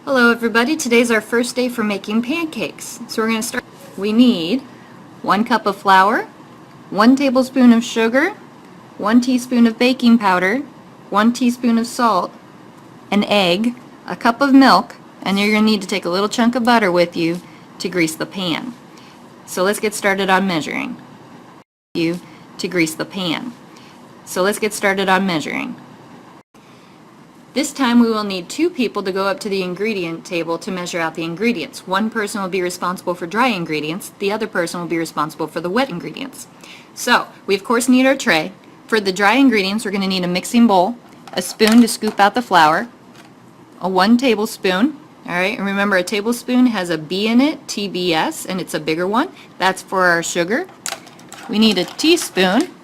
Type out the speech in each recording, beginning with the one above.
Hello everybody, today's our first day for making pancakes. So we're going to start. We need 1 cup of flour, 1 tablespoon of sugar, 1 teaspoon of baking powder, 1 teaspoon of salt, an egg, a cup of milk, and you're going to need to take a little chunk of butter with you to grease the pan. So let's get started on measuring. To grease the pan. So let's get started on measuring. This time we will need 2 people to go up to the ingredient table to measure out the ingredients. One person will be responsible for dry ingredients, the other person will be responsible for the wet ingredients. So, we of course need our tray. For the dry ingredients we're going to need a mixing bowl, a spoon to scoop out the flour, a 1 tablespoon, alright, and remember a tablespoon has a B in it, TBS, and it's a bigger one. That's for our sugar. We need a teaspoon,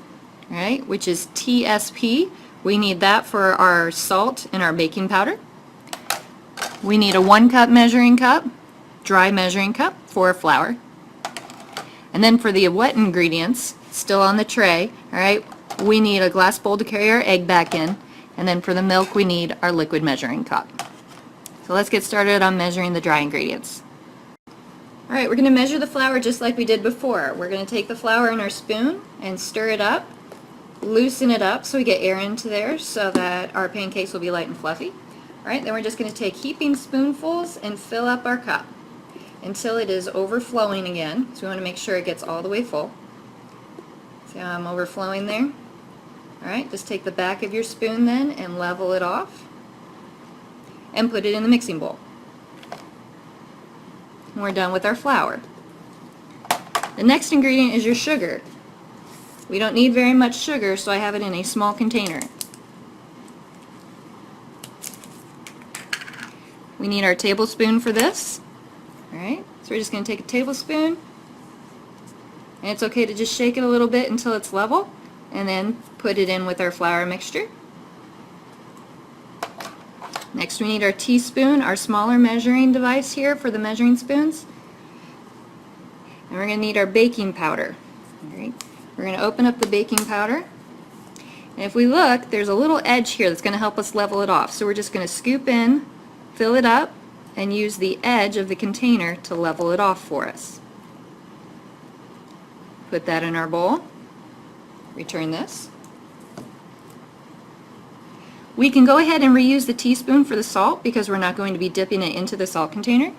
right, which is TSP. We need that for our salt and our baking powder. We need a 1 cup measuring cup, dry measuring cup for flour. And then for the wet ingredients, still on the tray, alright, we need a glass bowl to carry our egg back in. And then for the milk we need our liquid measuring cup. So let's get started on measuring the dry ingredients. Alright, we're going to measure the flour just like we did before. We're going to take the flour in our spoon and stir it up. Loosen it up so we get air into there so that our pancakes will be light and fluffy. Alright, then we're just going to take heaping spoonfuls and fill up our cup until it is overflowing again. So we want to make sure it gets all the way full. See how I'm overflowing there? Alright, just take the back of your spoon then and level it off and put it in the mixing bowl. And we're done with our flour. The next ingredient is your sugar. We don't need very much sugar, so I have it in a small container. We need our tablespoon for this. Alright, so we're just going to take a tablespoon, and it's okay to just shake it a little bit until it's level, and then put it in with our flour mixture. Next we need our teaspoon, our smaller measuring device here for the measuring spoons. And we're going to need our baking powder. Alright. We're going to open up the baking powder, and if we look, there's a little edge here that's going to help us level it off. So we're just going to scoop in, fill it up, and use the edge of the container to level it off for us. Put that in our bowl. Return this. We can go ahead and reuse the teaspoon for the salt because we're not going to be dipping it into the salt container.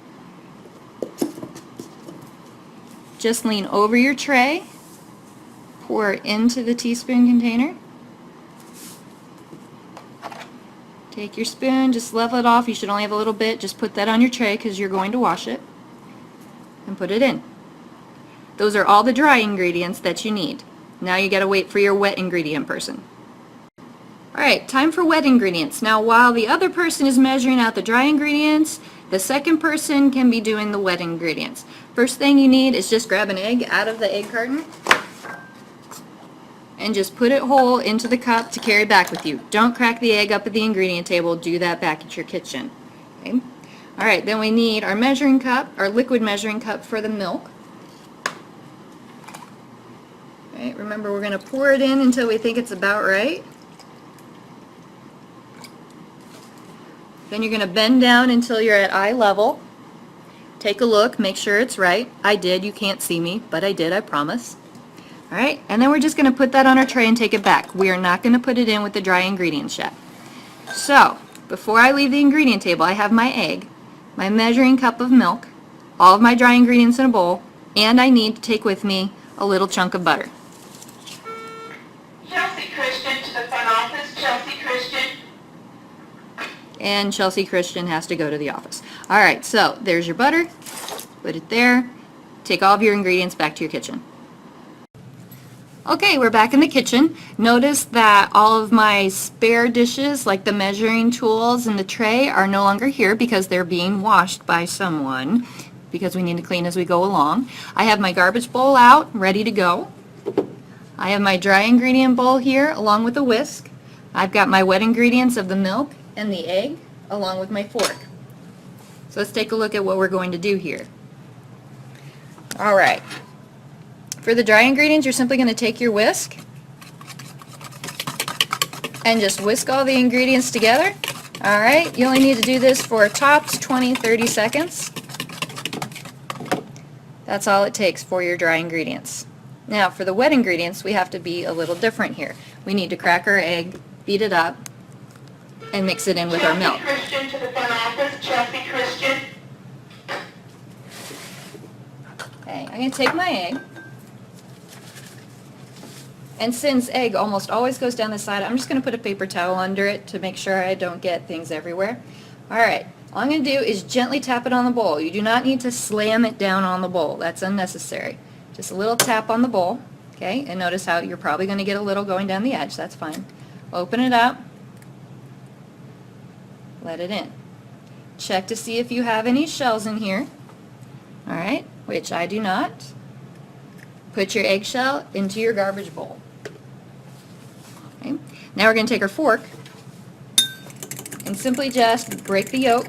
Just lean over your tray. Pour into the teaspoon container. Take your spoon, just level it off. You should only have a little bit. Just put that on your tray because you're going to wash it. And put it in. Those are all the dry ingredients that you need. Now you gotta wait for your wet ingredient person. Alright, time for wet ingredients. Now while the other person is measuring out the dry ingredients, the second person can be doing the wet ingredients. First thing you need is just grab an egg out of the egg carton and just put it whole into the cup to carry back with you. Don't crack the egg up at the ingredient table. Do that back at your kitchen. Okay? Alright, then we need our measuring cup, our liquid measuring cup for the milk. Alright, remember we're going to pour it in until we think it's about right. Then you're going to bend down until you're at eye level. Take a look, make sure it's right. I did, you can't see me, but I did, I promise. Alright, and then we're just going to put that on our tray and take it back. We are not going to put it in with the dry ingredients yet. So, before I leave the ingredient table, I have my egg, my measuring cup of milk, all of my dry ingredients in a bowl, and I need to take with me a little chunk of butter. Chelsea Christian to the front office. Chelsea Christian. And Chelsea Christian has to go to the office. Alright, so there's your butter. Put it there. Take all of your ingredients back to your kitchen. Okay, we're back in the kitchen. Notice that all of my spare dishes, like the measuring tools and the tray, are no longer here because they're being washed by someone, because we need to clean as we go along. I have my garbage bowl out, ready to go. I have my dry ingredient bowl here, along with a whisk. I've got my wet ingredients of the milk and the egg, along with my fork. So let's take a look at what we're going to do here. Alright. For the dry ingredients, you're simply going to take your whisk and just whisk all the ingredients together Alright, you only need to do this for tops 20-30 seconds. That's all it takes for your dry ingredients. Now for the wet ingredients, we have to be a little different here. We need to crack our egg, beat it up, and mix it in with our milk. Chelsea Christian to the front office. Chelsea Christian. Okay, I'm going to take my egg, and since egg almost always goes down the side, I'm just going to put a paper towel under it to make sure I don't get things everywhere. Alright, all I'm going to do is gently tap it on the bowl. You do not need to slam it down on the bowl. That's unnecessary. Just a little tap on the bowl, okay, and notice how you're probably going to get a little going down the edge. That's fine. Open it up. Let it in. Check to see if you have any shells in here. Alright, which I do not. Put your eggshell into your garbage bowl. Okay. Now we're going to take our fork and simply just break the yolk.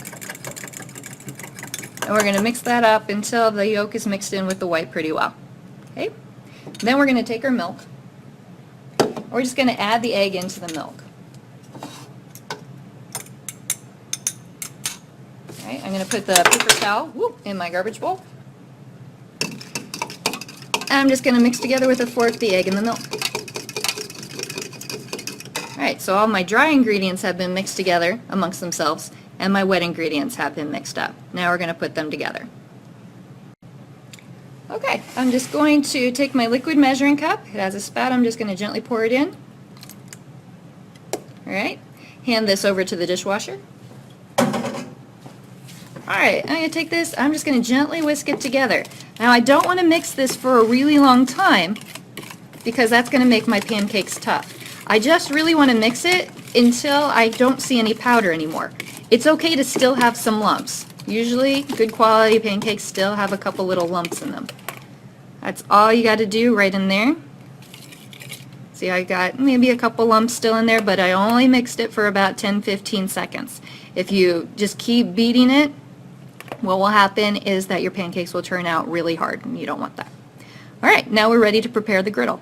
And we're going to mix that up until the yolk is mixed in with the white pretty well. Okay. Then we're going to take our milk. We're just going to add the egg into the milk. Alright, I'm going to put the paper towel in my garbage bowl. And I'm just going to mix together with a fork the egg and the milk. Alright, so all my dry ingredients have been mixed together amongst themselves, and my wet ingredients have been mixed up. Now we're going to put them together. Okay, I'm just going to take my liquid measuring cup. It has a spout. I'm just going to gently pour it in. Alright, hand this over to the dishwasher. Alright, I'm going to take this, I'm just going to gently whisk it together. Now I don't want to mix this for a really long time because that's going to make my pancakes tough. I just really want to mix it until I don't see any powder anymore. It's okay to still have some lumps. Usually good quality pancakes still have a couple little lumps in them. That's all you got to do right in there. See, I got maybe a couple lumps still in there, but I only mixed it for about 10-15 seconds. If you just keep beating it, what will happen is that your pancakes will turn out really hard, and you don't want that. Alright, now we're ready to prepare the griddle.